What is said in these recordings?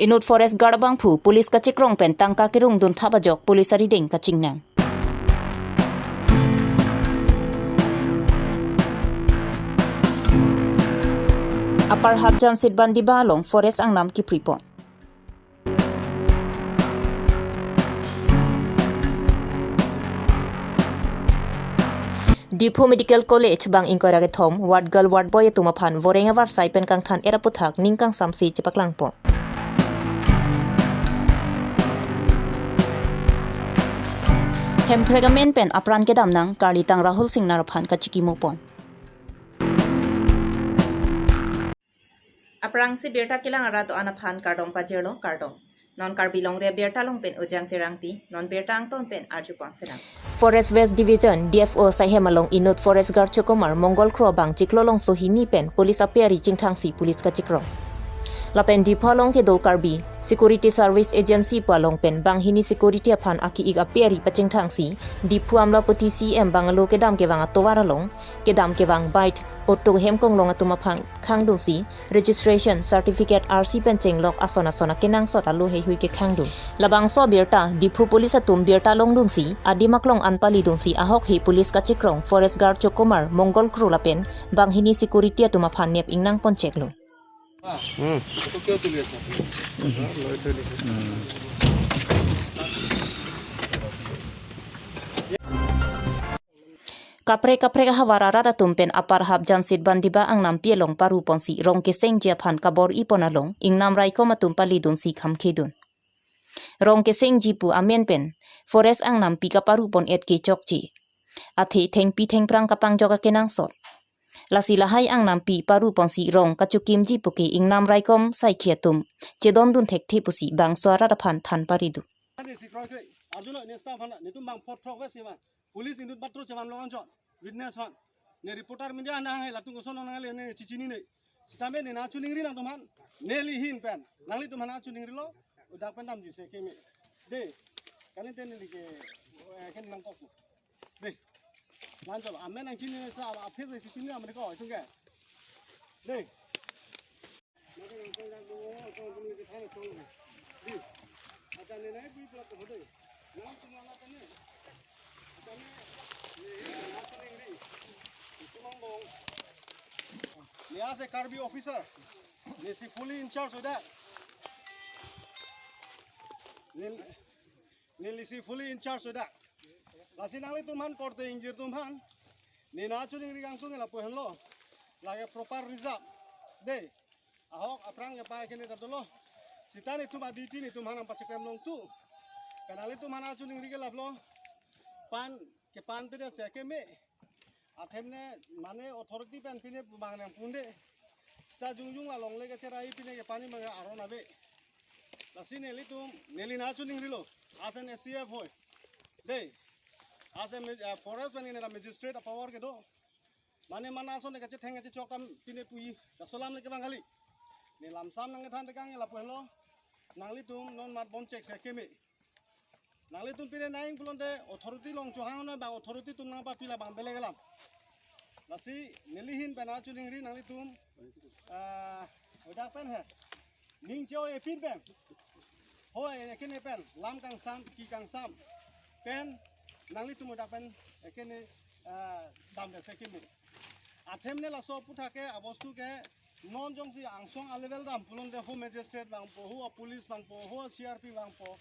Inut forest guard bangphu police kachikrong pen tangka kirung dun thabajok police ariding kachingnang. Apar habjan sidban di balong forest ang nam kipripon. Dipo Medical College bang ingkoy rage thom ward girl ward boy tumaphan vorenga war sai pen kang than era puthak ningkang samsi chipaklangpo. Hempregamen pen apran kedam nang Karli tang Rahul Singh naraphan kachiki mopon. Aprang si Birta kilang arato anaphan kardong pajero kardong. Non Karbi Longri Abirta long pen ujang tirangpi, non Birta ang ton pen arju pangserang. Forest West Division DFO sahemalong inut Forest Guard Chokomar Mongol Crow bang chiklolong sohini pen police aperi jingthangsi police kachikrong. Lapen di palong ke do Karbi Security Service Agency palong pen bang hini security aphan aki ig aperi pachingthangsi di puamla poti CM bangalo kedam ke bang atowaralong kedam ke bang bite Otto hemkong long atumaphan khangdusi registration certificate RC pencheng lok asona sona kenang sot alu hei hui ke khangdu labang so Birta dipu police atum Birta long dunsi adimaklong anpali dunsi ahok hi police kachikrong Forest Guard Chokomar Mongol Crew lapen bang hini security atumaphan nep ingnang poncheklo. तो क्यों तुलिए sir Kapre hawara rata tumpen apar habjan sidban diba ang nam pielong paru ponsi rong keseng jiaphan kabor iponalong ing nam raiko matumpa lidun si khamkhedun. Rong keseng jipu amen pen forest ang nam pika paru pon et ke chokchi. Athe theng pi theng prang kapang joga kenang sot. Lasi lahai ang nampi paru ponsi rong kachukim ji puki ing nam raikom sai khietum chedon dun thek the pusi bang swara raphan than paridu arjuna nesta phana nitum bang phot thok wesima police indut batro chaman longon chon witness phan ne reporter minja na hai latung sono na le ne chichini ne sitame ne na chuning ri nang tuman neli hin pen nangli tuman na chuning ri lo udak pen tam ji se keme de kalen ten ni ke ken nang kok de lanjut amen nang chini sa aphe se chini amre ko chung ke de mage nang ko nang ko ni ke thang chong de acha ne nai bui plak ho de nang chung la ta ne acha ne na chuning ri tumang bong ne as a Karbi officer ne si fully in charge of that ne si fully in charge of that Lasi nangli tuman korte injir tuman, ni nacu ning rigang sungai lapu henlo, lagi proper reserve, de, ahok aprang ke pai kene tadolo, sitani tuman di tini tuman nampak cekem long tu, kenali tuman nacu ning rigang laplo, pan ke pan pede sekeme, athemne mane authority pan pine bang nang punde, sta jungjung la long le ke cerai pine ke pani manga aron abe, lasi neli tum neli nacu ning rilo, asen SCF hoy, de. As a forest man in a magistrate of power gedo. Mane manaso ne kache thenga che chokam pine pui kasolam le ke bangali. Ne lamsam nang than tekang la puelo. Nangli tum non mat bon check se keme. Nangli tum pine naing pulonde authority long chohang na bang authority tum nang pa pila bang bele galam. Lasi nelihin pena chuling ri nangli tum oda pen he. Ning cheo e pin pen. Hoy kene pen lam kang sam ki kang sam. Pen nangli tumo dapen ekene dam de sekime athemne la so puthake abostu ke non jong si angsong a level dam pulon de ho magistrate bang po ho police bang po ho CRP bang po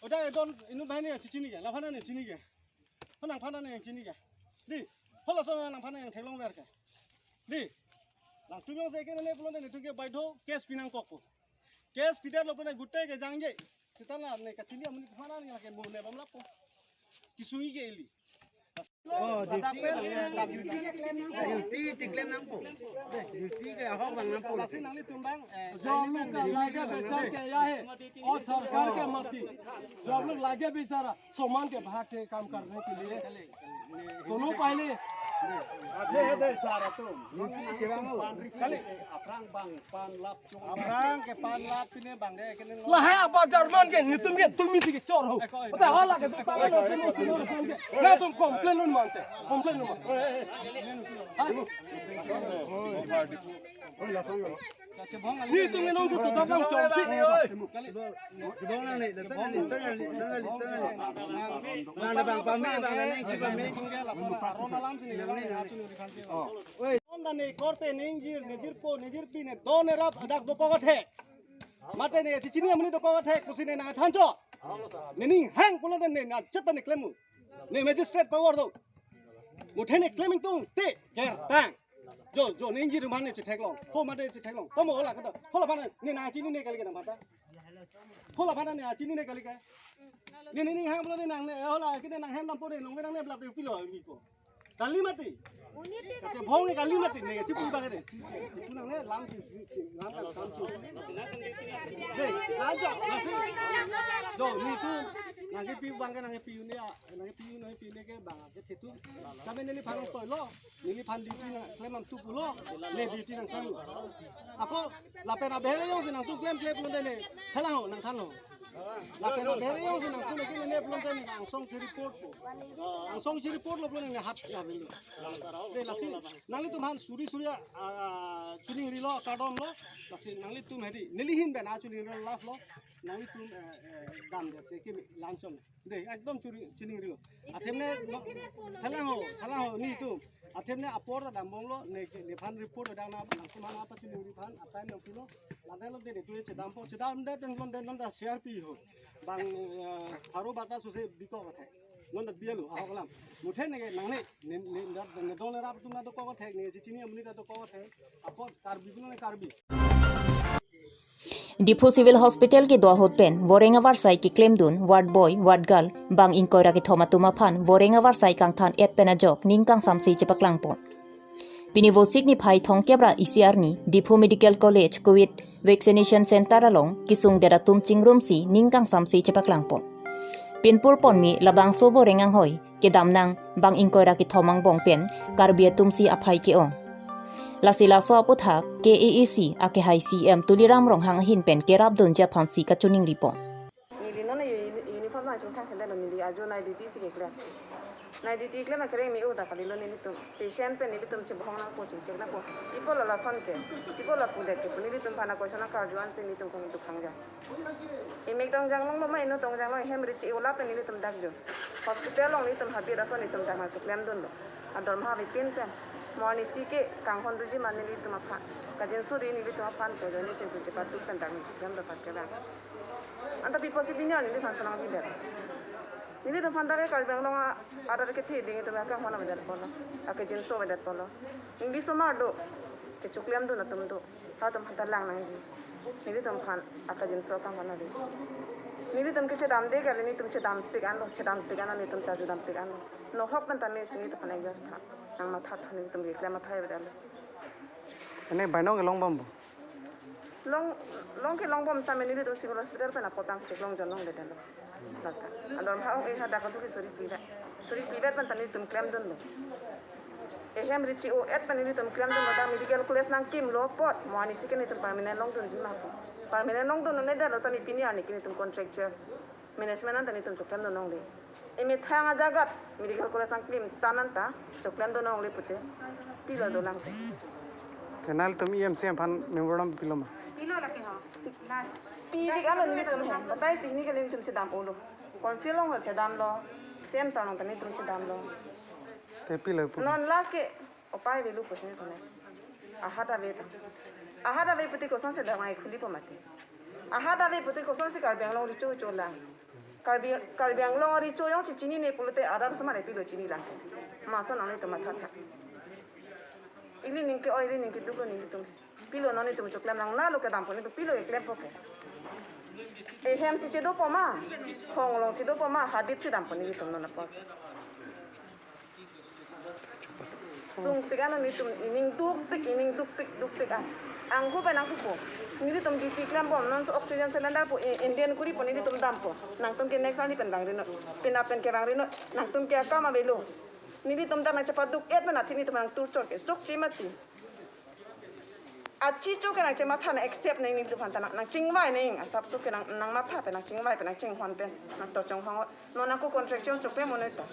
oda edon inu bahani chichini ke la phana ne chini ke phana phana ne chini ke di hola so nang phana yang thelong wer ke di lang tumyo se ekene ne pulon de tuke baidho case pinang kokko case pidar lopone gutte ke jangje sitala ne ka chini amuni phana ne ke mune bamla po kisui ke eli oh duty claim nang po duty ke ahok bang nang po lasi nang li tumbang जब लोग लागे बेचार के या है और सरकार के मती जब लोग लागे बेचारा सामान के भाग से काम करने के लिए दोनों पहले दे सारा तो duty ke bang kali aprang ke pan lap pine bang de kene lah है अब जर्मन के तुम ही के चोर हो पता है हाल के तुम ना तुम कंप्लेन नहीं मानते कंप्लेन नहीं मानते Ni tu ngenong tu tak bang jom si. Bang nang ni, sangali. Bang bang pame bang nang ki pame. Oi, onda ne korte ninjir nejir pine done rap adak doko gathe. Mate ne cicini amni doko gathe kusine na thanjo. Nini hang pula ne na chata ne klemu. Ne magistrate power do. Muthe ne claiming tung te ker tang. Jo ninjir mane che thek long. Ko mate che thek long. Komo hola kata. Hola bana ne na cini ne kali kana mata. Hola bana ne cini ne kali ka. Nini hang pula ne nang ne hola kine nang hang lam pore nong nang ne blap de pilo mi ko. Kali mati. Kata bong ni kali mati ne cipu bagare. Cipu nang ne lam ci lam ta sam ci. Deh, aja nasi. Do ni tu nang pi bang ka nang pi ni a nang pi ni ke bang ke cetu. Kami ni pan toy lo. Ni pan di ti na klemam tu pulo. Ne di ti nang kan. Ako lapen abere yo sinang tu klem belum ne. Thalang ho nang than ho. Lapen abere yo sinang tu ne ne belum ne ang song ci report ko. Ang song ci report lo belum ne hat ya beli. Deh lasi nangli tu man suri chuning rilo kadom lo. Lasi nangli tu hedi nilihin ben a chuning rilo las lo. Nangli tu dam jese ki lanchon. Deh ekdom chuning rilo. Athemne thalang ho ni tu. Athemne apor da dam bonglo ne fan report da na nangsu mana apa chuning rifan atai no kilo. Ladelo de tu che dam po che dam de benglon de nom da share pi ho. Bang haru bata suse biko kathai. Nonda bialu ahokalam muthe ne nang ne don rap tu na do ko thek ne chini amni da do ko thek apot karbi ne karbi Dipo Civil Hospital ki dua hotpen Vorenga Varsai ki claim dun ward boy ward girl bang inkoira ki thoma tuma phan Vorenga Varsai kang than et pena job ning kang samsi chepak langpon Bini vosik ni phai thong kebra ICR ni Dipo Medical College COVID Vaccination Center along kisung dera tum chingrum si ning kang samsi chepak langpon Pinpur pon mi labang sobo rengang hoy ke damnang bang inkoira ki thomang bong pen karbia tumsi aphai ke ong lasila so aputha KAAC ake hai CM tuliram rong hang hin pen kerap don ja phansi ka chuning ripon ni no na uniform na chung thang khenda lo ni ajo na DT si ke kla na DT kla ma kre mi u da kali lo ni tum patient pe ni tum che bhong na ko chung chek na ko ipo la son ke ipo la pu de ke ni tum phana ko sana ka juan se ni tum ko tu khang ja imek tong jang long ma ino tong jang long hem ri chi ola pe ni tum dak jo hospital long ni tum habi da son ni tum dak ma che klem don lo ador ma bi pin pe morni si ke kang hon du ji man ni tum pha ka jen su ri ni tum phan ko jo ni se tu che pa tu kan dak ni klem da phat ke ba anta bi posibilnya ni kan sanang bi de ini tu pandai kalau bang long ada ke thi ding tu ka hona bedal polo ake jen so bedal polo indi so mar do ke chuklem do na tum do ha tum hata lang nang ji ini tum phan aka jen so ka hona de ini tum ke chedam de kali ni tum chedam pikan lo chedam pikan ni tum chaju dam pikan lo no hok ban tan ni sini tu panai gas tha nang ma tha ni tum ge klem ma thai bedal ene baino ke long bom long ke long bom tameni ni tum civil hospital pe na potang chek long jon long de dalo laka alor ha ong ha da ka tu ki sori pivet ban tan ni tum klem don lo ehem richi o et pan ni tum klem don da medical college nang kim lo pot mo ani siken ni tum permanent long don ji ma ko permanent long don ne da lo tan ni pini ani ki tum contractual management an tan ni tum klem don long le emi thanga jagat medical college nang kim tanan ta klem don long le pute pilo do lang kenal tum EMC pan memorandum piloma pilo la ke ha pili ka lo ni tum he batai si ni ka ni tum chedam olo council long ho chedam lo sem sa nong tan ni tum chedam lo te pilo non last ke opai velu posne thone ahada ve puti ko sonse da mai khuli pa mate ahada ve puti ko sonse kar bang long ri cho la kar bang long ri cho yong chi chini ne pulte adar sama ne pilo chini la ma sa nong ni to matha tha ili ning ke oiri ning ke du ko ning tum pilo non ni tum choklam nang na lo ke dam poni to pilo eklem po ke e hem si se do po ma khong long si do po ma hadit chi dam poni tum no na po sung pigano ni tum ining duk pik ang ko pa nang ko ni tum di piklam bom non oxygen cylinder po indian kuri po ni tum dam po nang tum ke next ani pen bang rino pinapen ke bang rino nang tum ke ka ma belo ni tum dam na cepat duk et na thini tum nang tur chok stok chimati achi chok ke nang chema tha na accept nei ni tum han nang chingwai nei asap chok ke nang ma tha pe nang chingwai pe nang ching hon pe nang to chong hong no na ko contraction chok pe moneta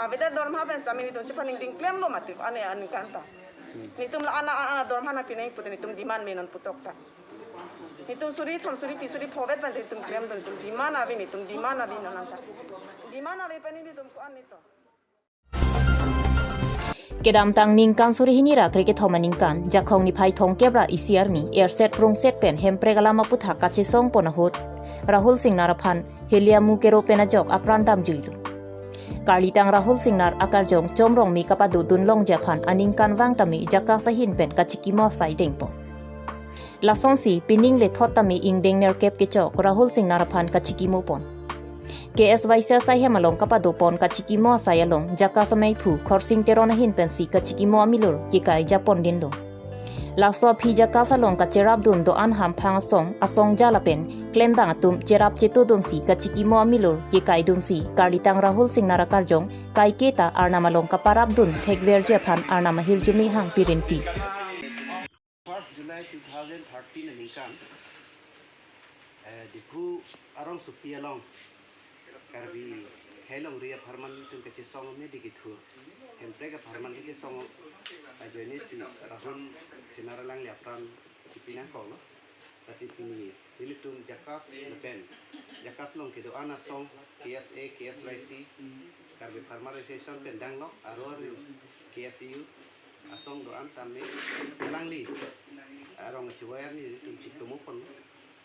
aveda dorma ben stamini tum chepa ning ding klem lo mati ane kanta Nitum la ana dorm hana pinai putin nitum diman menon putok ta. Nitum suri thom suri pisuri phobet pan nitum krem don tum diman abi nonanta. Diman abi pani nitum ko an nito. Kedam tang ningkan suri hinira kriket homa ningkan jakong ni pai thong kebra isiar ni airset prong set pen hempre galama putha kache song ponahut Rahul Singh Naraphan helia mukero penajok aprandam juilu Karli tang Rahul Singh Nar akar jong chomrong mi kapadu dunlong Japan aningkan wang tami jaka sahin pen kachiki mo sai dengpo Lasonsi pining le thotami ingdeng ner kep kechok Rahul Singh Naraphan kachiki mo pon KSY sai hemalong kapado pon kachiki mo sayalong jaka samai phu khorsing terona hin pensi kachiki mo amilur kikai japon dindo lakso phi jaka salong kacherap dun do an ham phang song asong jala pen klem bang atum cherap cheto dun si kachiki mo amilur kikai dun si Karlitang Rahul Singh Narakar jong kai keta arnamalong kaparap dun thekver Japan arnama hiljumi hang pirinti 1st July 2013 ningkan dipu arong supi along Karbi Longri Abirta tum kece song me digitur hempre ka Abirta kece song ajone si Rahul sinaralang liapran cipinang ko no kasi pini dilitum jakas lepen jakas long kedo ana song KSA KSYC Karbi Farmarization pendang no aror KSU asong doan tame langli arong siwayar ni tum ciptomo pon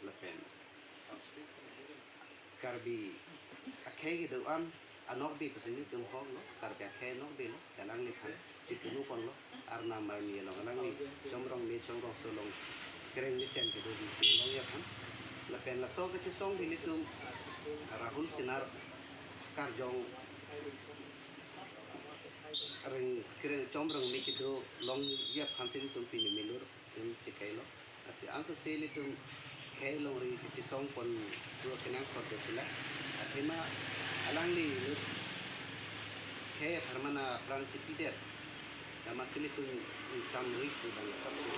lepen Karbi akhai gitu an anok di pesini tum hong lo karbi akhai nok di lo kanang li phan ciptomo pon lo arna marni lo kanang li somrong solong keren ni sen gitu di long ya phan lepen la so ke song di tum Rahul Sinar karjong ring keren somrong mi gitu long ya phan sin tum pini milur tum cikai lo asi anso seli tum Karbi Longri kece song pon dua kenang sot betula akhirnya alang li kayak Abirta peran cipider nama sini tuh insan itu dan satu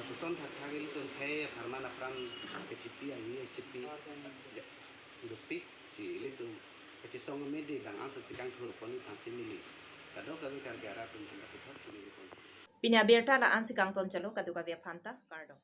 nah pesan terkait itu kayak Abirta peran kecipi ayu cipi dupik si itu kece song mede dan angsa sikang tur poni pansin mili kadang kami kargara pun tempat itu cuma itu Pinya Abirta la ansikang ton chalo kaduka via phanta kardo